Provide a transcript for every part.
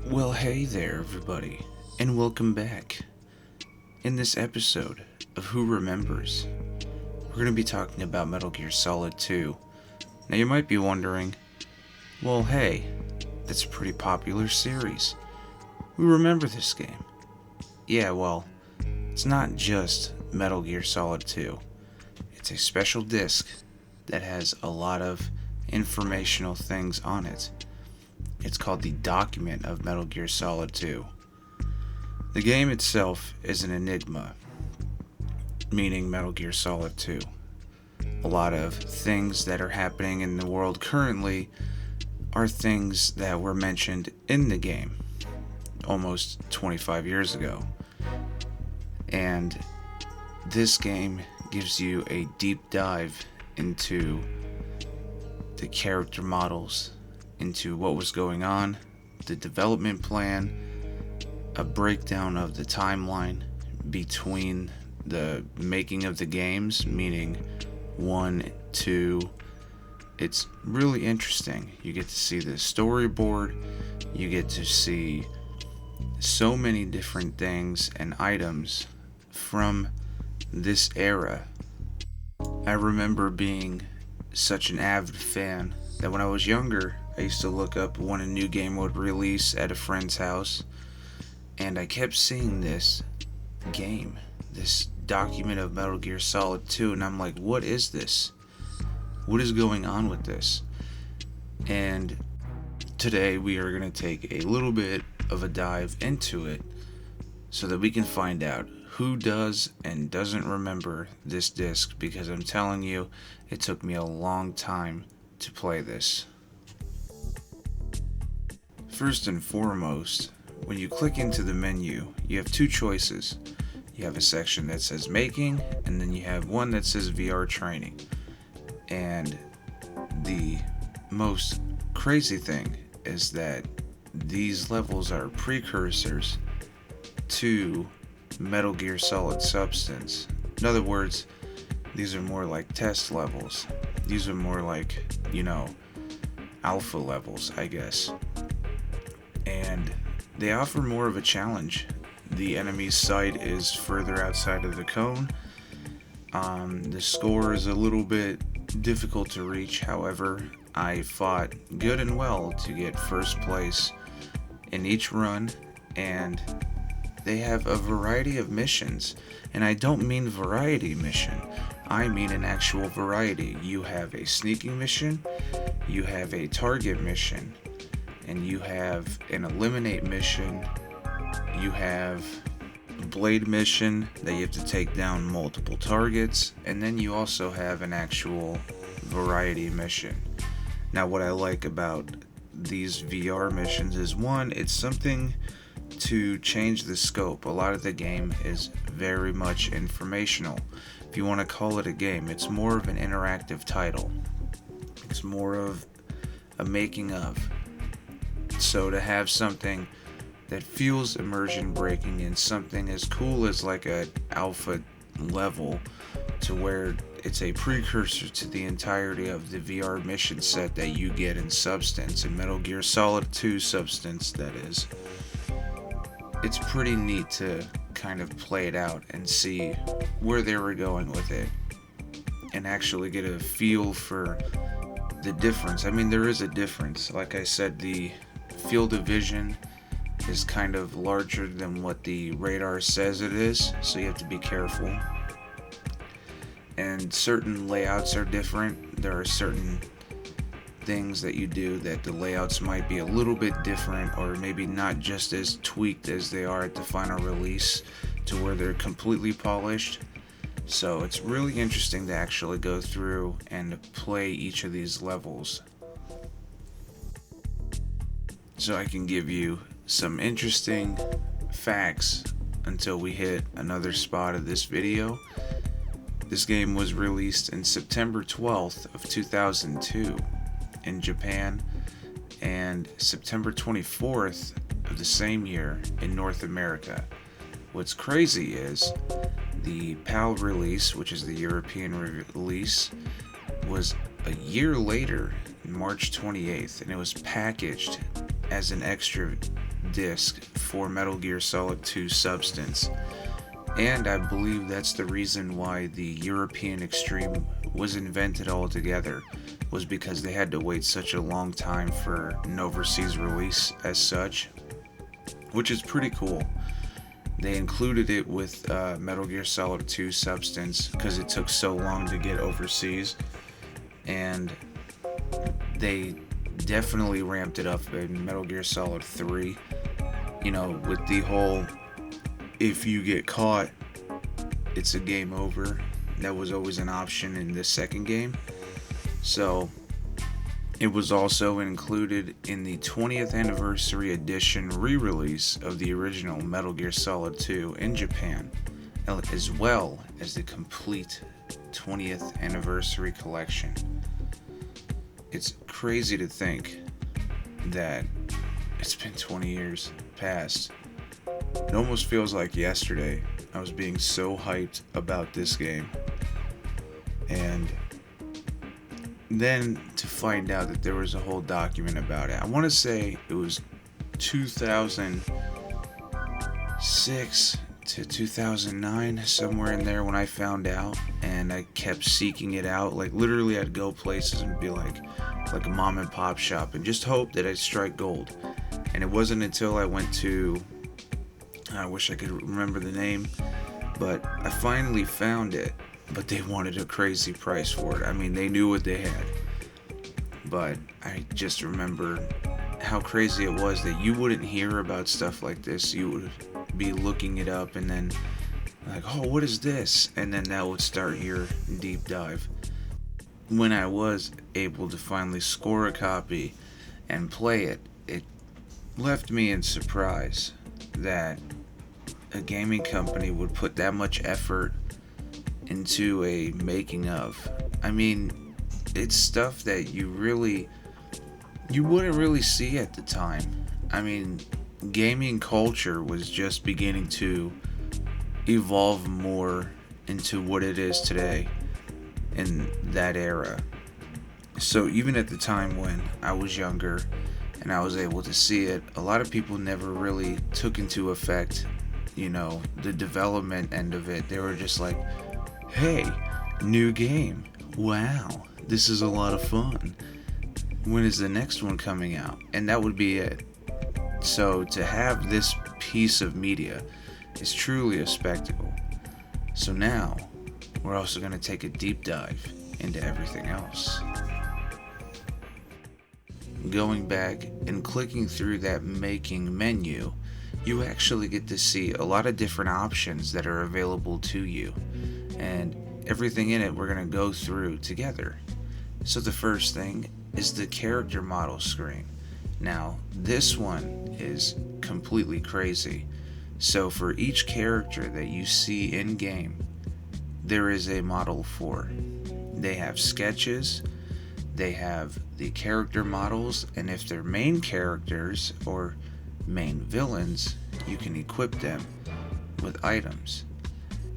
Well, hey there, everybody, and welcome back. In this episode of Who Remembers, we're going to be talking about Metal Gear Solid 2. Now, you might be wondering, well, hey, that's a pretty popular series. Who remember this game? Yeah, well, it's not just Metal Gear Solid 2. It's a special disc that has a lot of informational things on it. It's called the Document of Metal Gear Solid 2. The game itself is an enigma, meaning Metal Gear Solid 2. A lot of things that are happening in the world currently are things that were mentioned in the game almost 25 years ago. And this game gives you a deep dive into the character models, into what was going on, the development plan, a breakdown of the timeline between the making of the games, meaning 1, 2. It's really interesting. You get to see the storyboard, you get to see so many different things and items from this era. I remember being such an avid fan that when I was younger, I used to look up when a new game would release at a friend's house, and I kept seeing this game, this document of Metal Gear Solid 2, and I'm like, what is this? What is going on with this? And today we are going to take a little bit of a dive into it so that we can find out who does and doesn't remember this disc, because I'm telling you, it took me a long time to play this. First and foremost, when you click into the menu, you have two choices. You have a section that says making, and then you have one that says VR training. And the most crazy thing is that these levels are precursors to Metal Gear Solid Substance. In other words, these are more like test levels. These are more like, alpha levels, I guess. And they offer more of a challenge. The enemy's sight is further outside of the cone. The score is a little bit difficult to reach. However, I fought good and well to get first place in each run, and they have a variety of missions. And I don't mean variety mission, I mean an actual variety. You have a sneaking mission, you have a target mission, and you have an eliminate mission. You have a blade mission that you have to take down multiple targets, and then you also have an actual variety mission. Now, what I like about these VR missions is, one, it's something to change the scope. A lot of the game is very much informational. If you want to call it a game, it's more of an interactive title. It's more of a making of. So to have something that feels immersion breaking and something as cool as like an alpha level, to where it's a precursor to the entirety of the VR mission set that you get in Substance, in Metal Gear Solid 2 Substance, that is. It's pretty neat to kind of play it out and see where they were going with it and actually get a feel for the difference. I mean, there is a difference. Like I said, the field of vision is kind of larger than what the radar says it is, so you have to be careful. And certain layouts are different. There are certain things that you do that the layouts might be a little bit different, or maybe not just as tweaked as they are at the final release, to where they're completely polished. So it's really interesting to actually go through and play each of these levels. So I can give you some interesting facts until we hit another spot of this video. This game was released in September 12th of 2002 in Japan, and September 24th of the same year in North America. What's crazy is the PAL release, which is the European release, was a year later, March 28th, and it was packaged as an extra disc for Metal Gear Solid 2 Substance. And I believe that's the reason why the European Extreme was invented altogether, was because they had to wait such a long time for an overseas release as such, which is pretty cool. They included it with Metal Gear Solid 2 Substance because it took so long to get overseas, and they definitely ramped it up in Metal Gear Solid 3, with the whole if you get caught, it's a game over. That was always an option in the second game. So it was also included in the 20th anniversary edition re-release of the original Metal Gear Solid 2 in Japan, as well as the complete 20th anniversary collection. It's crazy to think that it's been 20 years past. It almost feels like yesterday I was being so hyped about this game, and then to find out that there was a whole document about it. I want to say it was 2006 to 2009, somewhere in there when I found out, and I kept seeking it out. Like literally I'd go places and be like a mom and pop shop and just hope that I'd strike gold. And it wasn't until I went to, I wish I could remember the name, but I finally found it, but they wanted a crazy price for it. I mean, they knew what they had, but I just remember how crazy it was that you wouldn't hear about stuff like this. You would be looking it up and then like, oh, what is this? And then that would start your deep dive. When I was able to finally score a copy and play it, it left me in surprise that a gaming company would put that much effort into a making of. I mean, it's stuff that you wouldn't really see at the time. I mean, gaming culture was just beginning to evolve more into what it is today in that era. So even at the time when I was younger and I was able to see it, a lot of people never really took into effect, the development end of it. They were just like, hey, new game. Wow, this is a lot of fun. When is the next one coming out? And that would be it. So to have this piece of media is truly a spectacle. So now, we're also going to take a deep dive into everything else. Going back and clicking through that making menu, you actually get to see a lot of different options that are available to you. And everything in it we're going to go through together. So the first thing is the character model screen. Now, this one is completely crazy. So for each character that you see in game, there is a model for. They have sketches, they have the character models, and if they're main characters or main villains, you can equip them with items.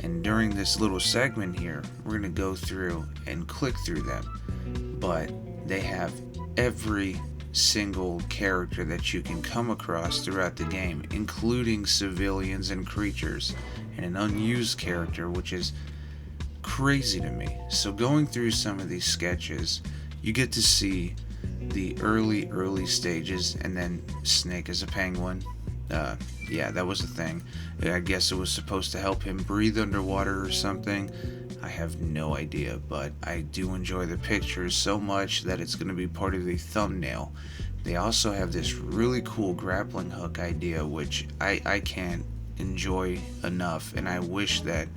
And during this little segment here, we're going to go through and click through them. But they have every single character that you can come across throughout the game, including civilians and creatures, and an unused character, which is crazy to me. So going through some of these sketches, you get to see the early stages, and then Snake as a penguin. Yeah, that was a thing. I guess it was supposed to help him breathe underwater or something. I have no idea, but I do enjoy the pictures so much that it's going to be part of the thumbnail. They also have this really cool grappling hook idea, which I can't enjoy enough, and I wish that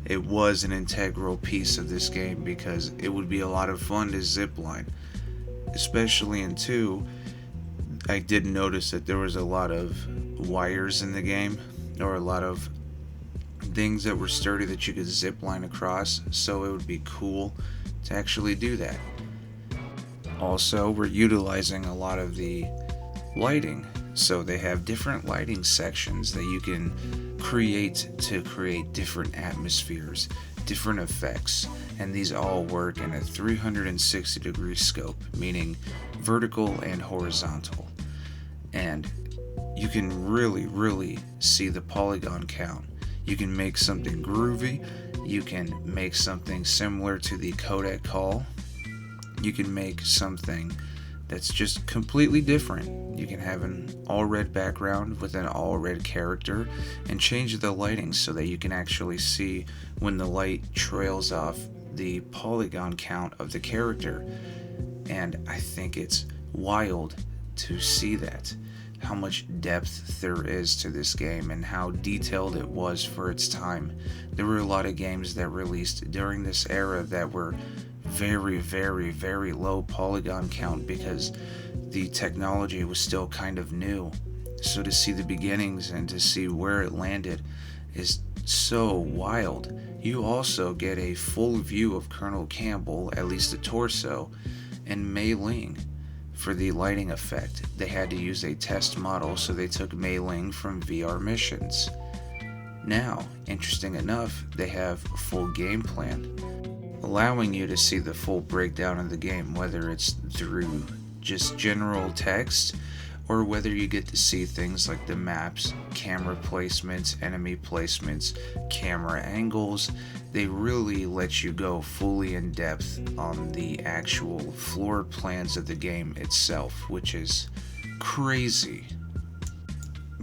it was an integral piece of this game, because it would be a lot of fun to zipline. Especially in 2, I did notice that there was a lot of wires in the game, or a lot of things that were sturdy that you could zip line across, so it would be cool to actually do that. Also, we're utilizing a lot of the lighting, so they have different lighting sections that you can create to create different atmospheres, different effects, and these all work in a 360-degree scope, meaning vertical and horizontal. And you can really see the polygon count. You can make something groovy, you can make something similar to the codec call, you can make something that's just completely different. You can have an all red background with an all red character and change the lighting so that you can actually see when the light trails off the polygon count of the character. And I think it's wild to see that, how much depth there is to this game and how detailed it was for its time. There were a lot of games that released during this era that were very low polygon count because the technology was still kind of new. So to see the beginnings and to see where it landed is so wild. You also get a full view of Colonel Campbell, at least the torso, and Mei Ling. For the lighting effect, they had to use a test model, so they took Mei Ling from VR missions. Now, interesting enough, they have a full game plan, allowing you to see the full breakdown of the game, whether it's through just general text or whether you get to see things like the maps, camera placements, enemy placements, camera angles. They really let you go fully in depth on the actual floor plans of the game itself, which is crazy,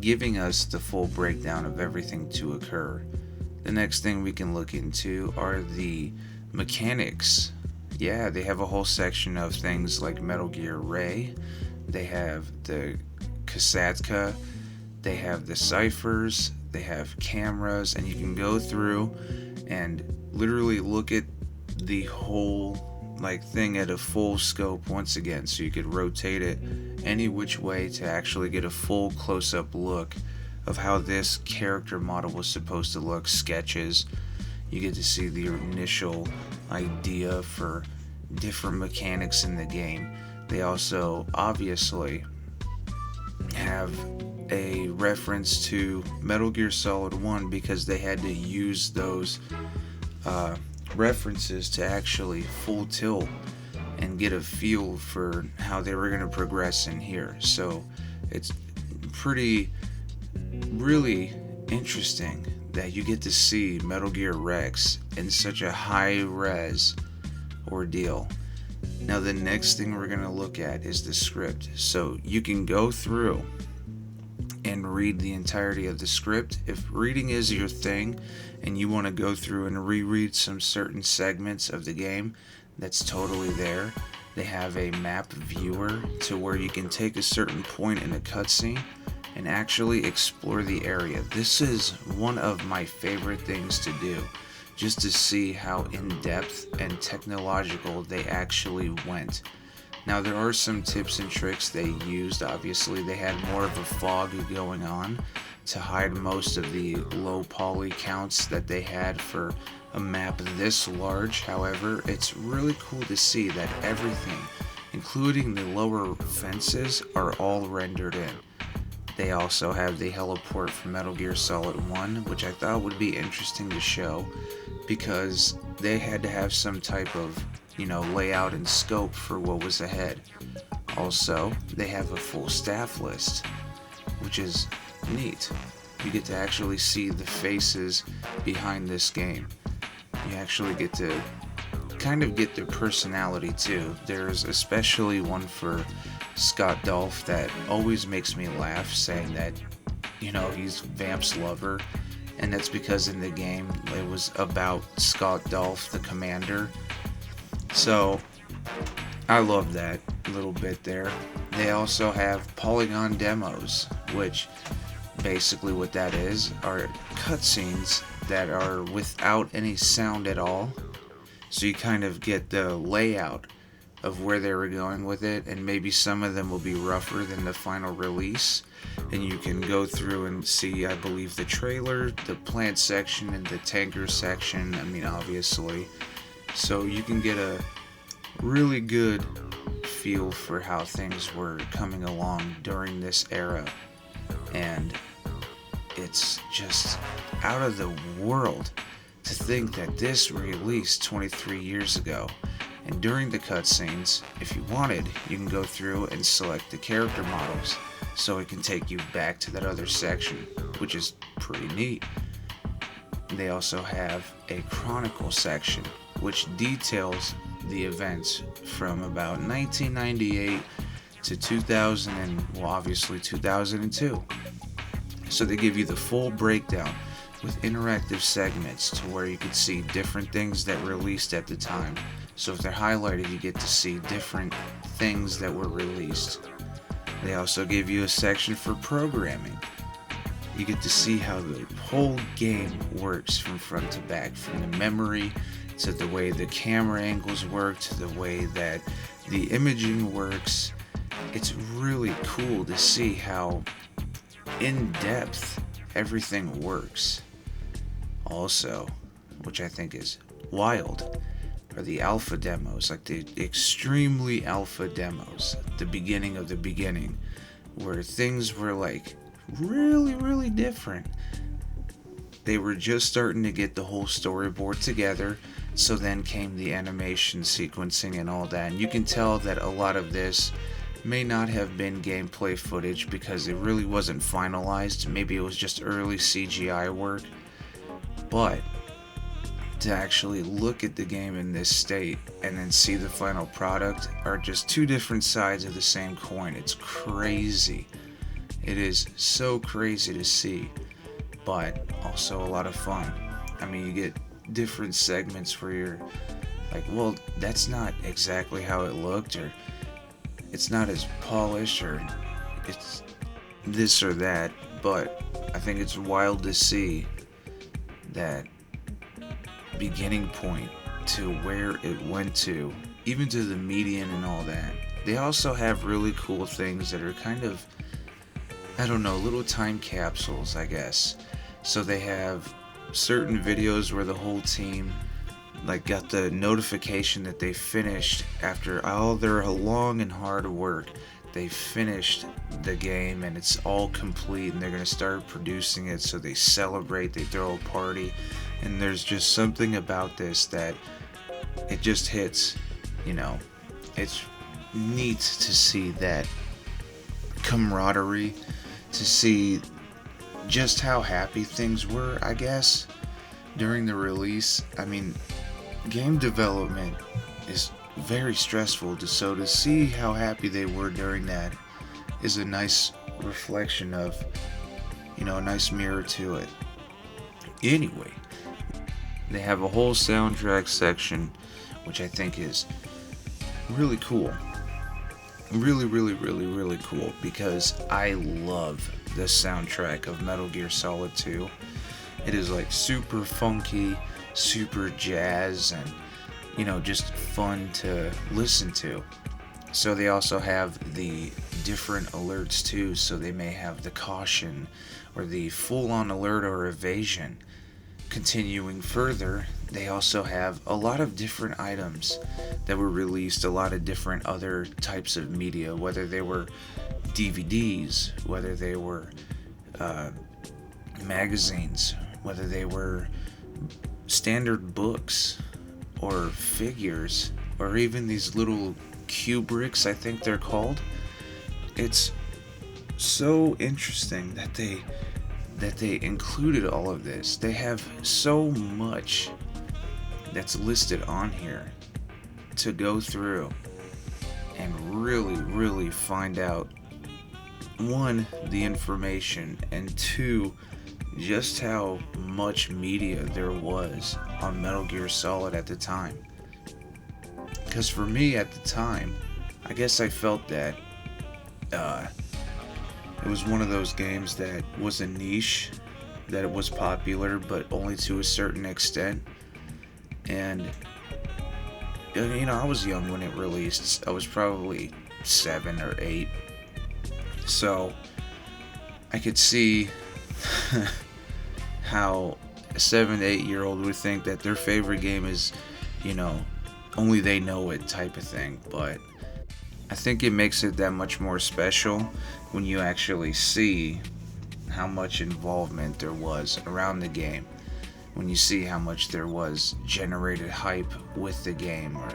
giving us the full breakdown of everything to occur. The next thing we can look into are the mechanics. Yeah, they have a whole section of things like Metal Gear Ray. They have the Kasatka, they have the ciphers, they have cameras, and you can go through and literally look at the whole thing at a full scope once again, so you could rotate it any which way to actually get a full close-up look of how this character model was supposed to look. Sketches, you get to see the initial idea for different mechanics in the game. They also obviously have a reference to Metal Gear Solid 1 because they had to use those references to actually full tilt and get a feel for how they were going to progress in here. So it's really interesting that you get to see Metal Gear Rex in such a high res ordeal. Now the next thing we're going to look at is the script. So you can go through and read the entirety of the script. If reading is your thing and you want to go through and reread some certain segments of the game, that's totally there. They have a map viewer to where you can take a certain point in a cutscene and actually explore the area. This is one of my favorite things to do, just to see how in-depth and technological they actually went. Now there are some tips and tricks they used. Obviously they had more of a fog going on to hide most of the low poly counts that they had for a map this large. However, it's really cool to see that everything, including the lower fences, are all rendered in. They also have the heliport from Metal Gear Solid 1, which I thought would be interesting to show because they had to have some type of, layout and scope for what was ahead. Also, they have a full staff list, which is neat. You get to actually see the faces behind this game. You actually get to kind of get their personality too. There's especially one for Scott Dolph that always makes me laugh, saying that, he's Vamp's lover, and that's because in the game it was about Scott Dolph, the commander. So I love that little bit there. They also have polygon demos, which basically what that is are cutscenes that are without any sound at all. So you kind of get the layout of where they were going with it, and maybe some of them will be rougher than the final release. And you can go through and see, I believe, the trailer, the plant section, and the tanker section. Obviously. So you can get a really good feel for how things were coming along during this era. And it's just out of the world to think that this released 23 years ago And during the cutscenes, if you wanted, you can go through and select the character models so it can take you back to that other section, which is pretty neat. They also have a chronicle section, which details the events from about 1998 to 2000 and, well, obviously 2002. So they give you the full breakdown with interactive segments to where you can see different things that released at the time. So if they're highlighted, you get to see different things that were released. They also give you a section for programming. You get to see how the whole game works from front to back, from the memory to the way the camera angles work to the way that the imaging works. It's really cool to see how in depth everything works. Also, which I think is wild, are the alpha demos, like the extremely alpha demos, the beginning of the beginning, where things were like really different. They were just starting to get the whole storyboard together, so then came the animation sequencing and all that, and you can tell that a lot of this may not have been gameplay footage because it really wasn't finalized. Maybe it was just early CGI work, but to actually look at the game in this state and then see the final product are just two different sides of the same coin. It's crazy. It is so crazy to see, but also a lot of fun. I mean, you get different segments where you're like, well, that's not exactly how it looked, or it's not as polished, or it's this or that, but I think it's wild to see that beginning point to where it went to, even to the median and all that. They also have really cool things that are kind of, I don't know, little time capsules, I guess. So they have certain videos where the whole team like got the notification that they finished after all their long and hard work. They finished the game and it's all complete and they're going to start producing it, so they celebrate, they throw a party, and there's just something about this that it just hits, you know. It's neat to see that camaraderie, to see just how happy things were, I guess, during the release. I mean, game development is very stressful, so to see how happy they were during that is a nice reflection of, you know, a nice mirror to it. Anyway, they have a whole soundtrack section, which I think is really cool. Really cool, because I love the soundtrack of Metal Gear Solid 2. It is like super funky, super jazz, and, you know, just fun to listen to. So they also have the different alerts too, so they may have the caution or the full-on alert or evasion. Continuing further, they also have a lot of different items that were released, a lot of different other types of media, whether they were DVDs, whether they were magazines, whether they were standard books or figures, or even these little Kubricks, I think they're called. It's so interesting that they included all of this. They have so much that's listed on here to go through and really find out, one, the information, and two, just how much media there was on Metal Gear Solid at the time. Because for me at the time, I guess I felt that it was one of those games that was a niche, that it was popular, but only to a certain extent. And, you know, I was young when it released. I was probably 7 or 8. So I could see how a 7 to 8 year old would think that their favorite game is, you know, only they know it type of thing. But I think it makes it that much more special when you actually see how much involvement there was around the game, when you see how much there was generated hype with the game, or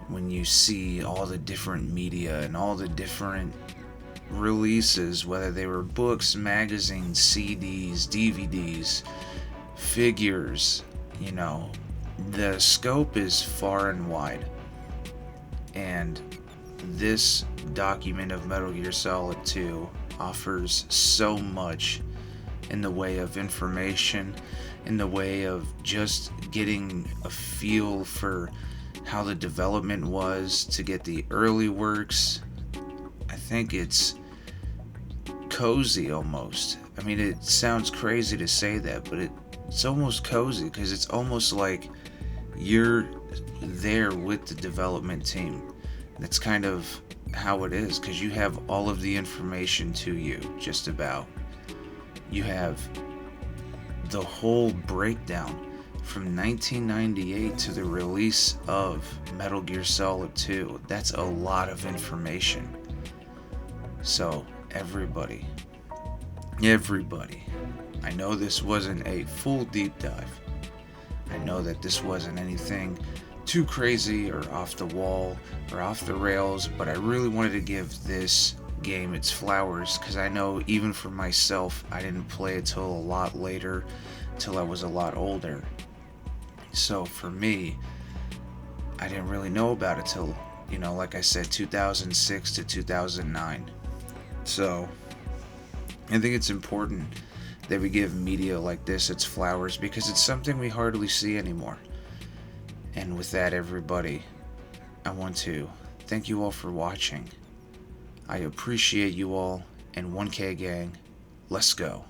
when you see all the different media and all the different releases, whether they were books, magazines, CDs, DVDs, figures, the scope is far and wide. And this document of Metal Gear Solid 2 offers so much in the way of information, in the way of just getting a feel for how the development was to get the early works. I think it's cozy almost. I mean, it sounds crazy to say that, but it's almost cozy because it's almost like you're there with the development team. That's kind of how it is, because you have all of the information to you, just about. You have the whole breakdown from 1998 to the release of Metal Gear Solid 2. That's a lot of information. So, everybody, I know this wasn't a full deep dive. I know that this wasn't anything too crazy or off the wall or off the rails, but I really wanted to give this game its flowers, because I know even for myself, I didn't play it till a lot later, till I was a lot older. So for me, I didn't really know about it till, like I said, 2006 to 2009. So I think it's important that we give media like this its flowers, because it's something we hardly see anymore. And with that, everybody, I want to thank you all for watching. I appreciate you all, and 1K gang, let's go.